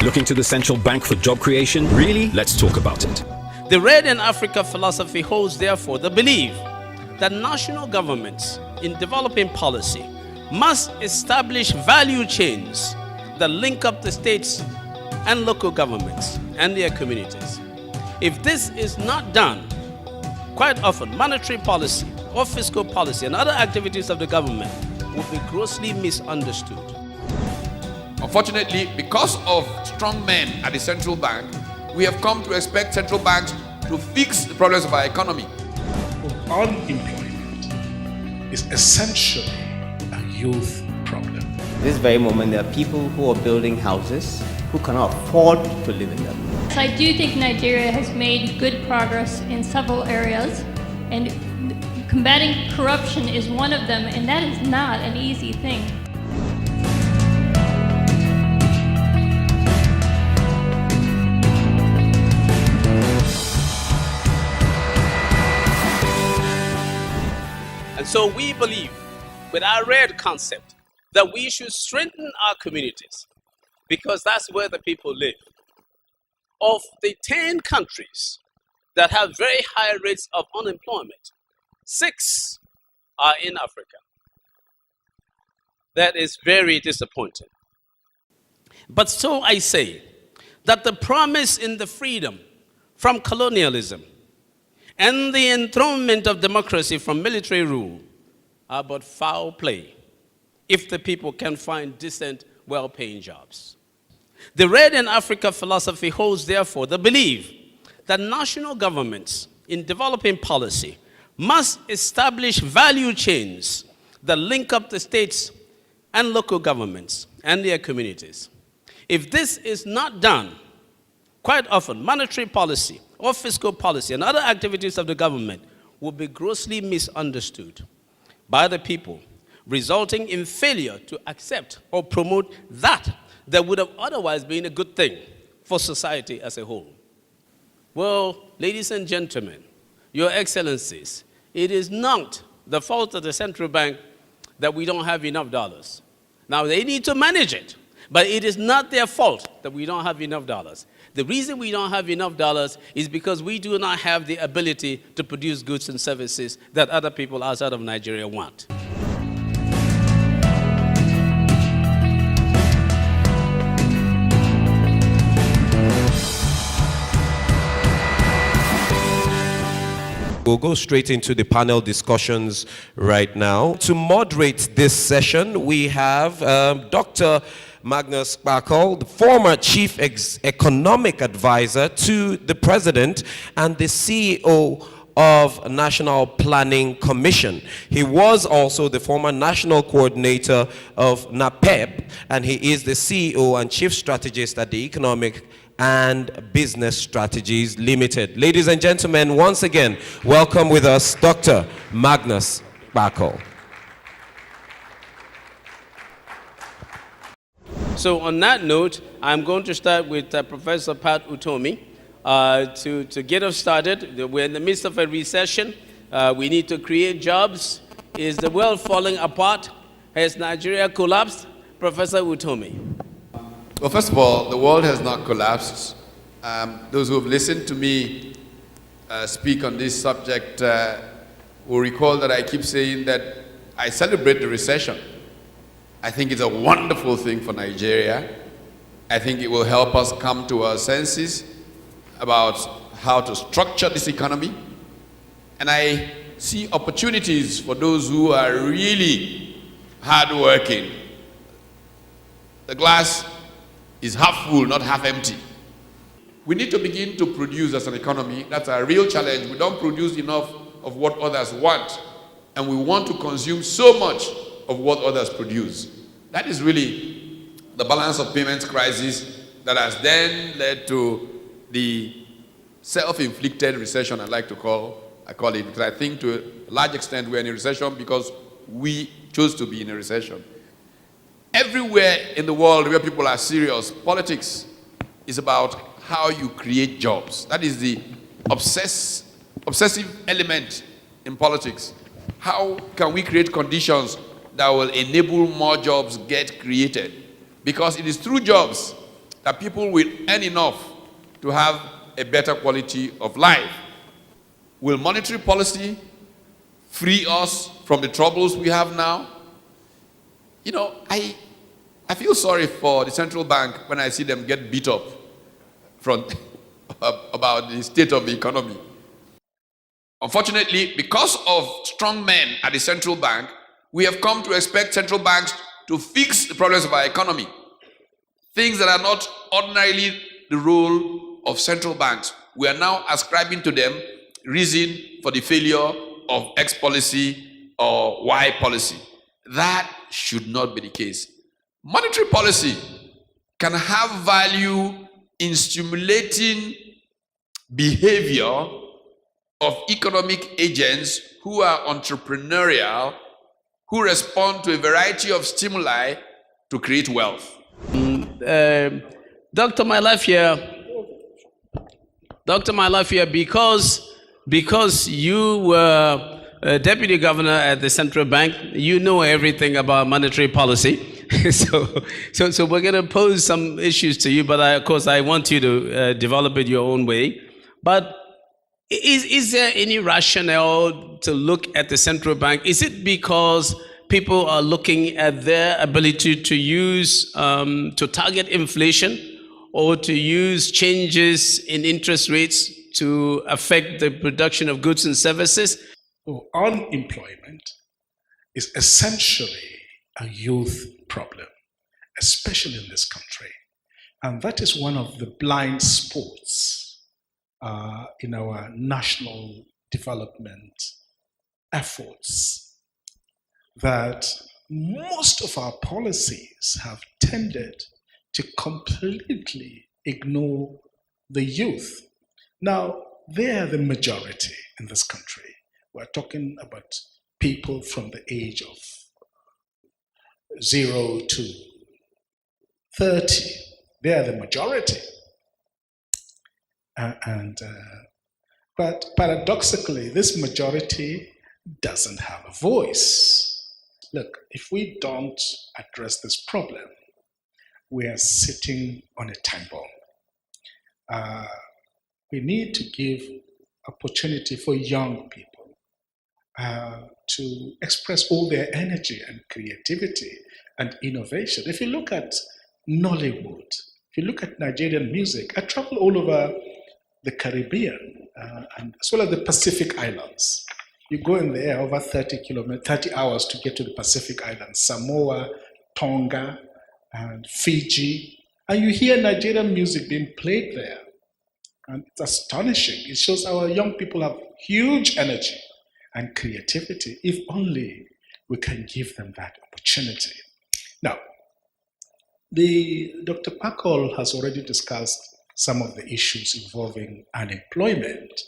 Looking to the central bank for job creation? Really? Let's talk about it. The Red in Africa philosophy holds, therefore, the belief that national governments in developing policy must establish value chains that link up the states and local governments and their communities. If this is not done, quite often monetary policy or fiscal policy and other activities of the government will be grossly misunderstood. Unfortunately, because of strong men at the central bank, we have come to expect central banks to fix the problems of our economy. Unemployment is essentially a youth problem. This very moment, there are people who are building houses who cannot afford to live in them. So I do think Nigeria has made good progress in several areas, and combating corruption is one of them, and that is not an easy thing. And so we believe, with our RED concept, that we should strengthen our communities because that's where the people live. Of the 10 countries that have very high rates of unemployment, 6 are in Africa. That is very disappointing. But so I say that the promise in the freedom from colonialism and the enthronement of democracy from military rule are but foul play if the people can find decent, well-paying jobs. The Red in Africa philosophy holds, therefore, the belief that national governments in developing policy must establish value chains that link up the states and local governments and their communities. If this is not done, quite often monetary policy or fiscal policy and other activities of the government will be grossly misunderstood by the people, resulting in failure to accept or promote that would have otherwise been a good thing for society as a whole. Well, ladies and gentlemen, your excellencies, it is not the fault of the central bank that we don't have enough dollars. Now, they need to manage it, but it is not their fault that we don't have enough dollars. The reason we don't have enough dollars is because we do not have the ability to produce goods and services that other people outside of Nigeria want. We'll go straight into the panel discussions right now. To moderate this session, we have Dr. Magnus Kpakel, the former Chief Economic Advisor to the President and the CEO of National Planning Commission. He was also the former National Coordinator of NAPEP, and he is the CEO and Chief Strategist at the Economic and Business Strategies Limited. Ladies and gentlemen, once again, welcome with us Dr. Magnus Kpakel. So on that note, I'm going to start with Professor Pat Utomi to get us started. We're in the midst of a recession. We need to create jobs. Is the world falling apart? Has Nigeria collapsed? Professor Utomi. Well, first of all, the world has not collapsed. Those who have listened to me speak on this subject will recall that I keep saying that I celebrate the recession. I think it's a wonderful thing for Nigeria. I think it will help us come to our senses about how to structure this economy. And I see opportunities for those who are really hardworking. The glass is half full, not half empty. We need to begin to produce as an economy. That's a real challenge. We don't produce enough of what others want, and we want to consume so much of what others produce. That is really the balance of payments crisis that has then led to the self-inflicted recession, I call it, because I think to a large extent we're in a recession because we chose to be in a recession. Everywhere in the world where people are serious, politics is about how you create jobs. That is the obsessive element in politics. How can we create conditions that will enable more jobs get created? Because it is through jobs that people will earn enough to have a better quality of life? Will monetary policy free us from the troubles we have now? You know, I feel sorry for the central bank when I see them get beat up about the state of the economy. Unfortunately, because of strong men at the central bank, we have come to expect central banks to fix the problems of our economy. Things that are not ordinarily the role of central banks. We are now ascribing to them reason for the failure of X policy or Y policy. That should not be the case. Monetary policy can have value in stimulating behavior of economic agents who are entrepreneurial, who respond to a variety of stimuli to create wealth. Dr. Malafia, because you were deputy governor at the central bank, you know everything about monetary policy. so we're going to pose some issues to you, but of course I want you to develop it your own way. But is there any rationale to look at the central bank? Is it because people are looking at their ability to use, to target inflation, or to use changes in interest rates to affect the production of goods and services? So unemployment is essentially a youth problem, especially in this country. And that is one of the blind spots in our national development efforts, that most of our policies have tended to completely ignore the youth. Now, they are the majority in this country. We're talking about people from the age of 0 to 30. They are the majority. But paradoxically, this majority doesn't have a voice. Look, if we don't address this problem, we are sitting on a time bomb. We need to give opportunity for young people to express all their energy and creativity and innovation. If you look at Nollywood, if you look at Nigerian music, I travel all over the Caribbean and as well as the Pacific Islands. You go in the air over 30 hours to get to the Pacific Islands, Samoa, Tonga, and Fiji, and you hear Nigerian music being played there. And it's astonishing. It shows our young people have huge energy and creativity, if only we can give them that opportunity. Now, Dr. Pakol has already discussed some of the issues involving unemployment.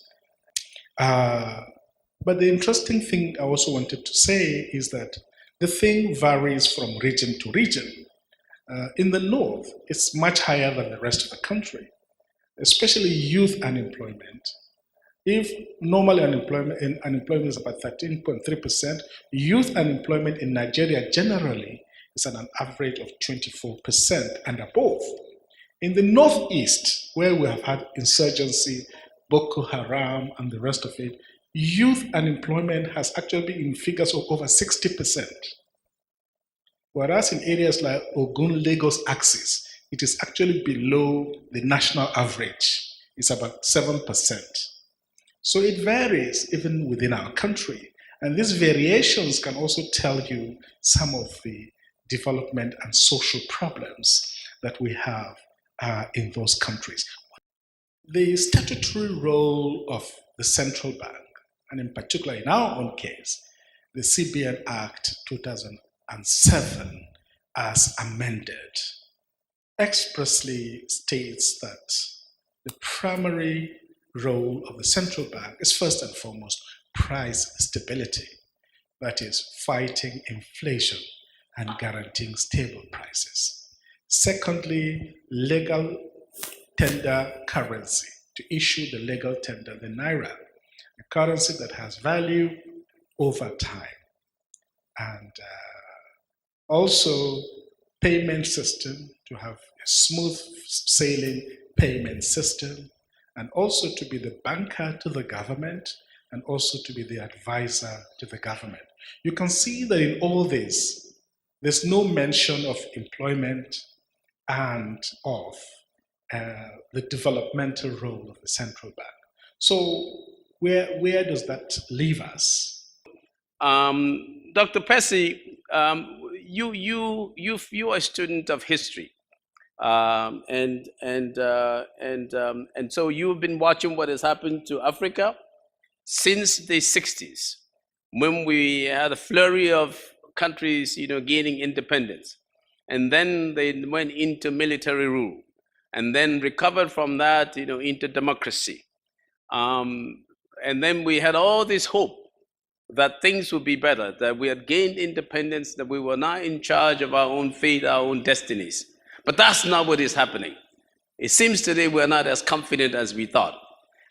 But the interesting thing I also wanted to say is that the thing varies from region to region. In the north, it's much higher than the rest of the country, especially youth unemployment. If normal unemployment is about 13.3%, youth unemployment in Nigeria generally is at an average of 24% and above. In the northeast, where we have had insurgency, Boko Haram, and the rest of it, youth unemployment has actually been in figures of over 60%. Whereas in areas like Ogun-Lagos axis, it is actually below the national average. It's about 7%. So it varies even within our country. And these variations can also tell you some of the development and social problems that we have in those countries. The statutory role of the central bank, and in particular in our own case, the CBN Act 2007 as amended, expressly states that the primary role of the central bank is first and foremost price stability, that is, fighting inflation and guaranteeing stable prices. Secondly, legal tender currency, to issue the legal tender, the naira, a currency that has value over time. And also payment system, to have a smooth sailing payment system, and also to be the banker to the government, and also to be the advisor to the government. You can see that in all this, there's no mention of employment and of the developmental role of the central bank. So where does that leave us? Dr. Percy, you are a student of history, and so you've been watching what has happened to Africa since the 60s, when we had a flurry of countries, gaining independence, and then they went into military rule, and then recovered from that, into democracy, and then we had all this hope that things would be better, that we had gained independence, that we were now in charge of our own fate, our own destinies. But that's not what is happening. It seems today we're not as confident as we thought.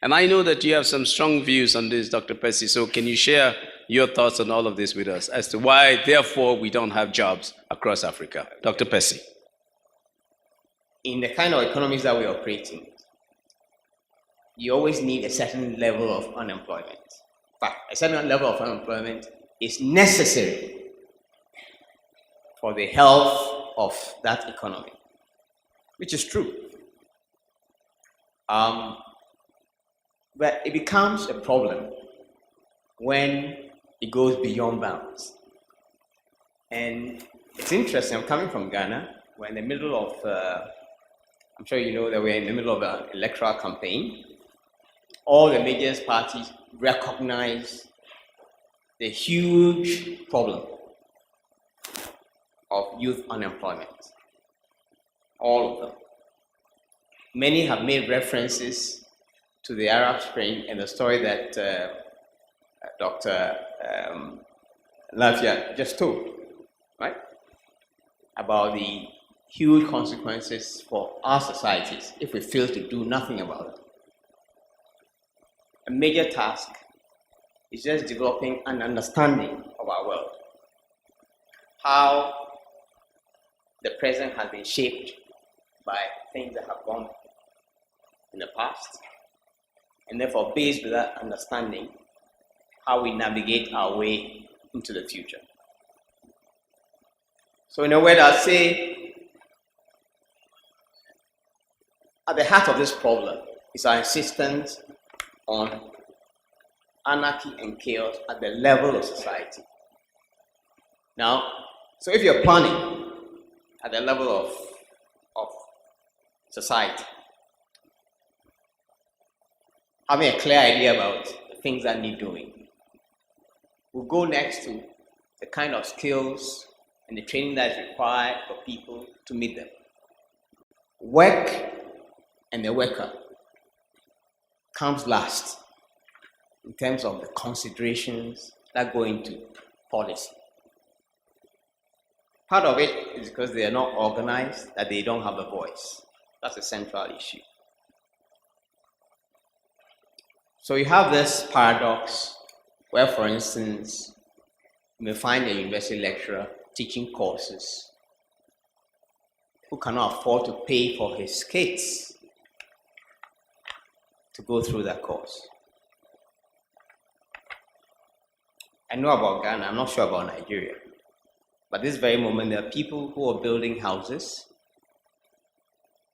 And I know that you have some strong views on this, Dr. Percy, so can you share your thoughts on all of this with us as to why, therefore, we don't have jobs across Africa? Dr. Percy. In the kind of economies that we operate in, you always need a certain level of unemployment. In fact, a certain level of unemployment is necessary for the health of that economy, which is true. But it becomes a problem when it goes beyond bounds. And it's interesting, I'm coming from Ghana. We're in the middle of, I'm sure you know that we're in the middle of an electoral campaign. All the major parties recognize the huge problem of youth unemployment. All of them. Many have made references to the Arab Spring and the story that Dr. Lafia just told, right? About the huge consequences for our societies if we fail to do nothing about it. A major task is just developing an understanding of our world, how the present has been shaped by things that have gone in the past, and therefore, based on that understanding, how we navigate our way into the future. So in a word, I'll say, at the heart of this problem is our insistence on anarchy and chaos at the level of society. Now, so if you're planning at the level of society, having a clear idea about the things that need doing, we'll go next to the kind of skills and the training that is required for people to meet them. Work and the worker comes last in terms of the considerations that go into policy. Part of it is because they are not organized, that they don't have a voice. That's a central issue. So you have this paradox where, for instance, you may find a university lecturer teaching courses who cannot afford to pay for his kids to go through that course. I know about Ghana, I'm not sure about Nigeria. But this very moment, there are people who are building houses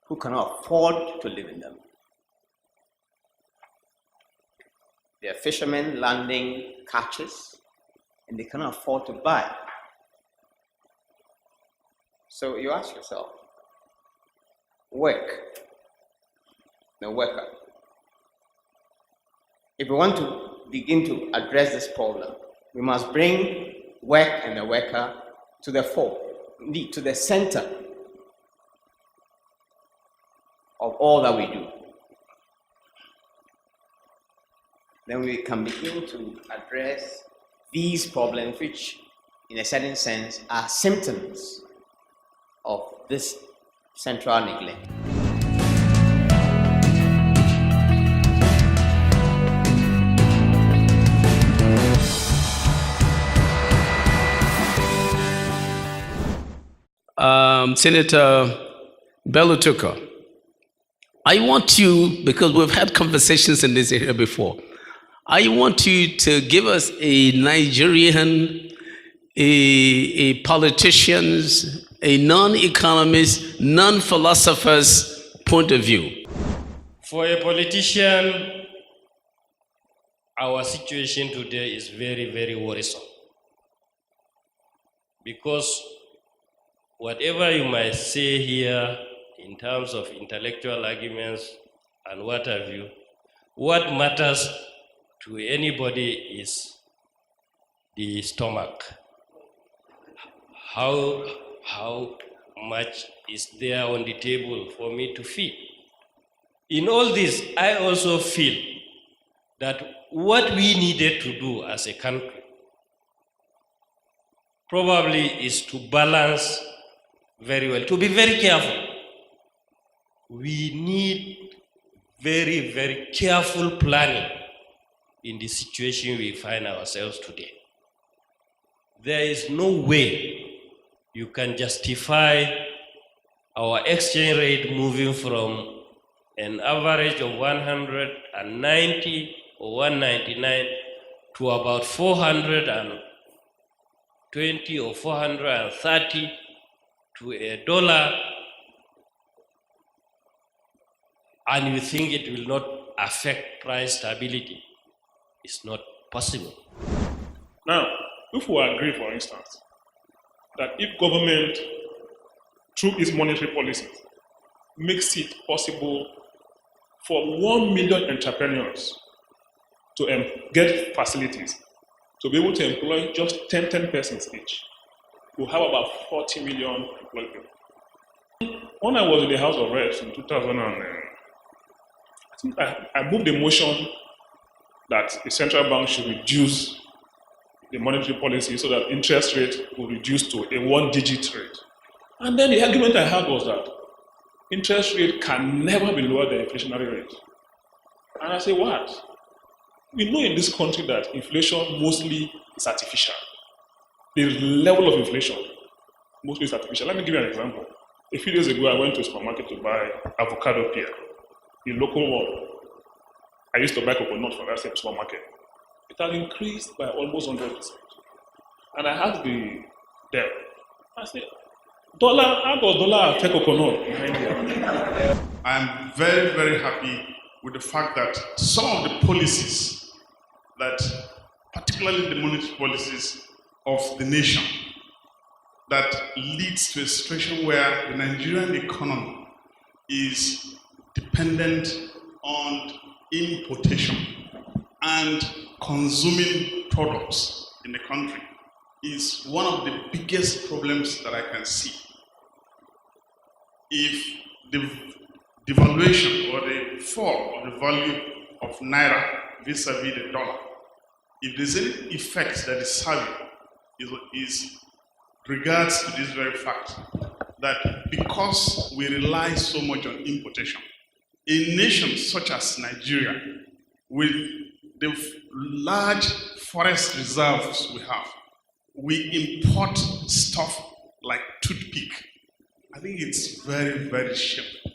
who cannot afford to live in them. There are fishermen landing catches, and they cannot afford to buy. So you ask yourself, work, the worker. If we want to begin to address this problem, we must bring work and the worker to the fore, indeed to the center of all that we do. Then we can begin to address these problems, which in a certain sense are symptoms of this central neglect. Senator Bello Tucker, I want you, because we've had conversations in this area before, I want you to give us a Nigerian, a politician's, a non-economist, non-philosopher's point of view. For a politician, our situation today is very, very worrisome. Because whatever you might say here in terms of intellectual arguments and what have you, what matters to anybody is the stomach. How much is there on the table for me to feed? In all this, I also feel that what we needed to do as a country probably is to balance very well, to be very careful. We need very, very careful planning in the situation we find ourselves today. There is no way you can justify our exchange rate moving from an average of 190 or 199 to about 420 or 430 to $1, and you think it will not affect price stability. It's not possible. Now, if we agree, for instance, that if government, through its monetary policies, makes it possible for 1 million entrepreneurs to get facilities, to be able to employ just 10 persons each, we have about 40 million employed people. When I was in the House of Reps in 2000, I think I moved a motion that the central bank should reduce the monetary policy so that interest rate will reduce to a 1-digit rate. And then the argument I had was that interest rate can never be lower than inflationary rate. And I say, what? We know in this country that inflation mostly is artificial. The level of inflation mostly is artificial. Let me give you an example. A few days ago, I went to a supermarket to buy avocado pear, the local one. I used to buy coconut from that same supermarket. It has increased by almost 100%. And I asked them, I said, how does dollar affect coconut behind here? I'm very, very happy with the fact that some of the policies that, particularly the monetary policies of the nation, that leads to a situation where the Nigerian economy is dependent on importation and consuming products in the country is one of the biggest problems that I can see. If the devaluation or the fall of the value of Naira vis-a-vis the dollar, if there's any effect that is having, is regards to this very fact that because we rely so much on importation, a nation such as Nigeria, with the large forest reserves we have, we import stuff like toothpick. I think it's very, very shameful.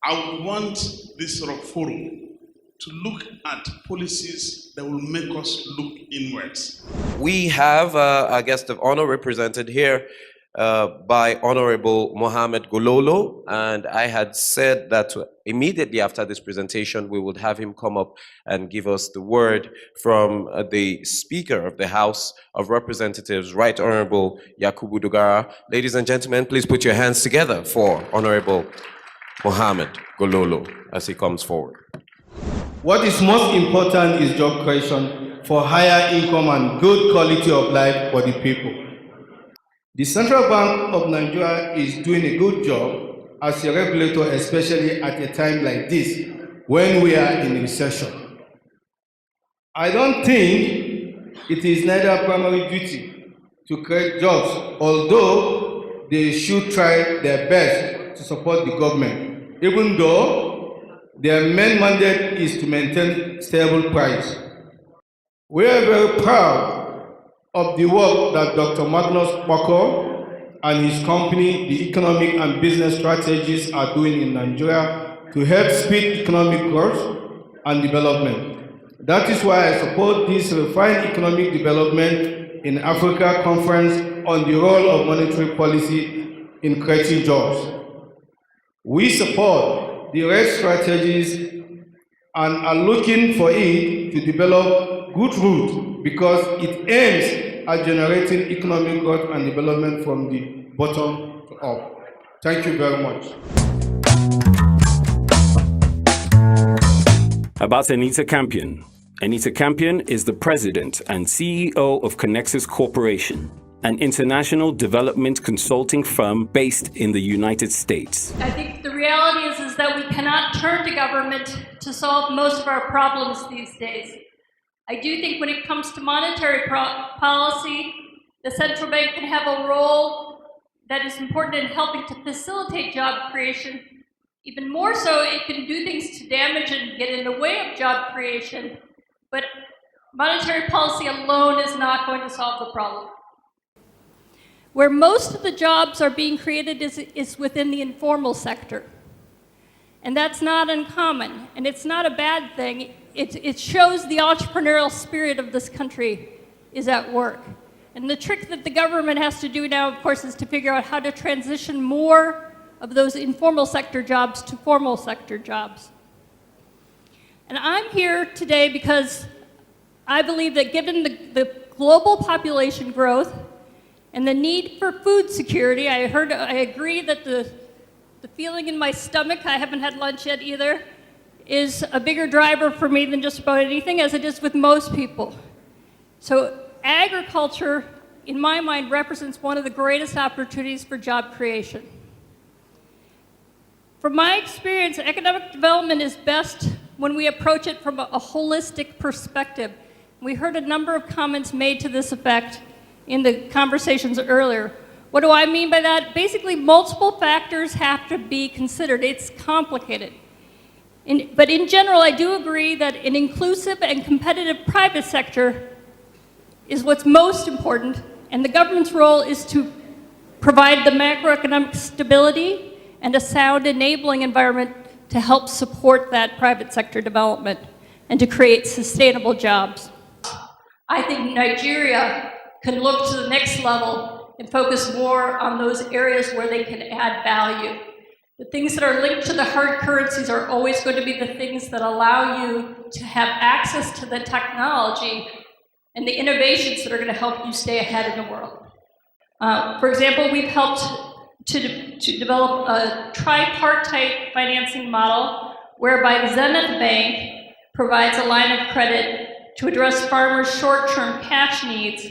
I would want this sort of forum to look at policies that will make us look inwards. We have our guest of honor represented here by Honorable Mohammed Gololo, and I had said that immediately after this presentation we would have him come up and give us the word from the Speaker of the House of Representatives, Right Honorable Yakubu Dogara. Ladies and gentlemen, please put your hands together for Honorable Mohammed Gololo as he comes forward. What is most important is job creation for higher income and good quality of life for the people. The Central Bank of Nigeria is doing a good job as a regulator, especially at a time like this, when we are in recession. I don't think it is neither primary duty to create jobs, although they should try their best to support the government, even though their main mandate is to maintain stable price. We are very proud of the work that Dr. Magnus Bako and his company the economic and business strategies are doing in Nigeria to help speed economic growth and development. That is why I support this refined economic development in Africa conference on the role of monetary policy in creating jobs. We support the right strategies and are looking for it to develop good route because it aims at generating economic growth and development from the bottom up. Thank you very much. About Anita Campion. Anita Campion is the president and CEO of Connexus Corporation, an international development consulting firm based in the United States. I think the reality is that we cannot turn to government to solve most of our problems these days. I do think when it comes to monetary policy, the central bank can have a role that is important in helping to facilitate job creation. Even more so, it can do things to damage and get in the way of job creation. But monetary policy alone is not going to solve the problem. Where most of the jobs are being created is within the informal sector. And that's not uncommon, and it's not a bad thing. It shows the entrepreneurial spirit of this country is at work. And the trick that the government has to do now, of course, is to figure out how to transition more of those informal sector jobs to formal sector jobs. And I'm here today because I believe that given the global population growth and the need for food security, I agree that the feeling in my stomach, I haven't had lunch yet either, is a bigger driver for me than just about anything, as it is with most people. So agriculture, in my mind, represents one of the greatest opportunities for job creation. From my experience, economic development is best when we approach it from a holistic perspective. We heard a number of comments made to this effect in the conversations earlier. What do I mean by that? Basically, multiple factors have to be considered. It's complicated. But in general, I do agree that an inclusive and competitive private sector is what's most important, and the government's role is to provide the macroeconomic stability and a sound enabling environment to help support that private sector development and to create sustainable jobs. I think Nigeria can look to the next level and focus more on those areas where they can add value. The things that are linked to the hard currencies are always going to be the things that allow you to have access to the technology and the innovations that are going to help you stay ahead in the world. For example, we've helped to develop a tripartite financing model whereby Zenith Bank provides a line of credit to address farmers' short-term cash needs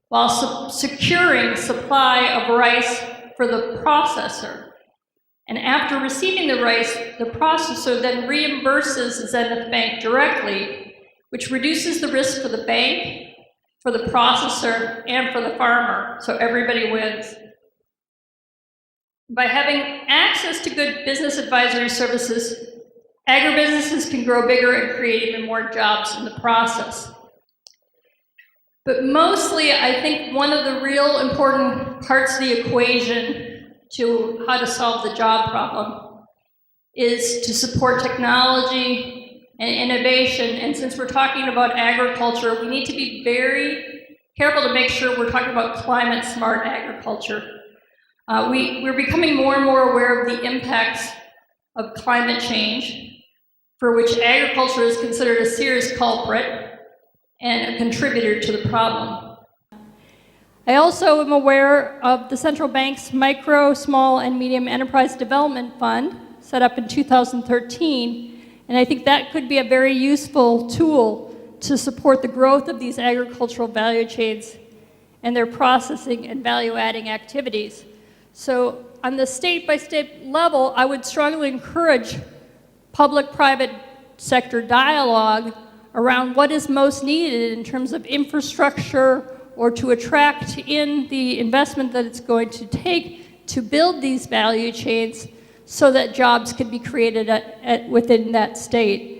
while securing supply of rice for the processor. And after receiving the rice, the processor then reimburses Zenith Bank directly, which reduces the risk for the bank, for the processor, and for the farmer, so everybody wins. By having access to good business advisory services, agribusinesses can grow bigger and create even more jobs in the process. But mostly, I think one of the real important parts of the equation to how to solve the job problem is to support technology and innovation. And since we're talking about agriculture, we need to be very careful to make sure we're talking about climate-smart agriculture. We're becoming more and more aware of the impacts of climate change, for which agriculture is considered a serious culprit and a contributor to the problem. I also am aware of the central bank's Micro, Small, and Medium Enterprise Development Fund, set up in 2013, and I think that could be a very useful tool to support the growth of these agricultural value chains and their processing and value-adding activities. So on the state-by-state level, I would strongly encourage public-private sector dialogue around what is most needed in terms of infrastructure or to attract in the investment that it's going to take to build these value chains so that jobs can be created within that state.